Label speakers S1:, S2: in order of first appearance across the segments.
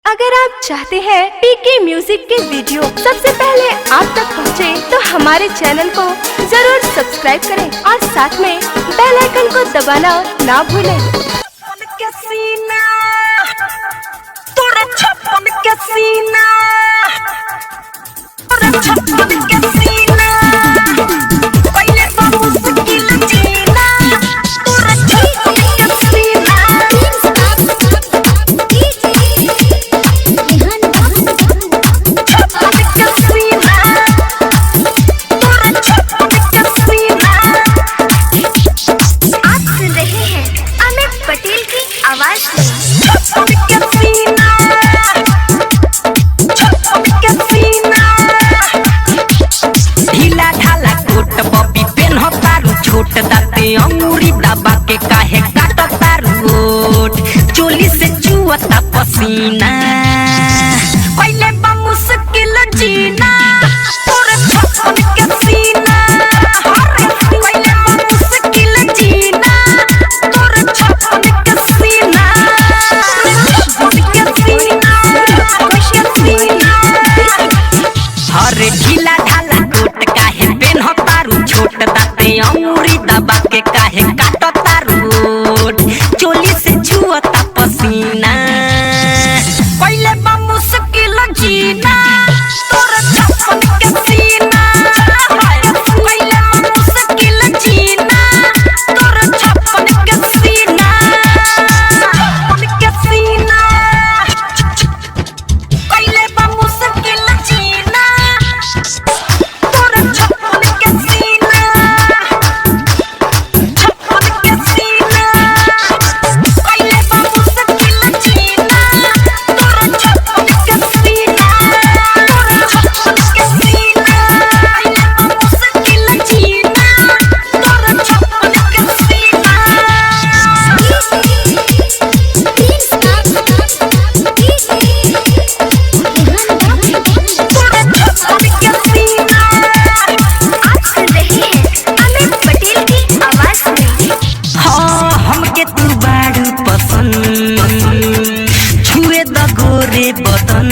S1: अगर आप चाहते हैं पीके म्यूजिक के वीडियो सबसे पहले आप तक पहुंचे, तो हमारे चैनल को जरूर सब्सक्राइब करें और साथ में बेल आइकन को दबाना ना भूलें।
S2: छोट दाते अंगूरी दबा के काहे काटता रोट, चोली से चुअता पसीना, पहले बा मुश्किल जीना, तोरे छप्पन के सीना, पहले बा मुश्किल जीना, तोरे छप्पन के सीना, छप्पन के सीना, हरे ढीला ढाला कोट काहे पेन्हता रू, छोट दाते अंगूरी दबा के काहे काटता रोट, चोली से छुअता पसीना, पहले बा मुश्किल जीना, तोरे छप्पन के सीना, पहले बा मुश्किल जीना, तोरे छप्पन के सीना, छप्पन के सीना, पहले बा मुश्किल जीना, तोरे छप्पन के सीना, छप्पन के सीना, पहले बा मुश्किल जीना, तोरे छप्पन के सीना, तोरे छप्पन के सीना, पहले बा मुश्किल जीना, तोरे छप्पन के सीना, तोरे छप्पन के सीना।
S1: आप सुन रहे हैं अमित पटेल की आवाज में।
S2: हाँ हमके तू बाड़ू पसंद, छुए द गोरे बदन,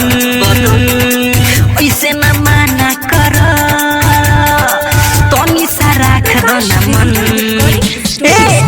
S2: ऐसे न माना कर, तनी सा राख दो न मन, ए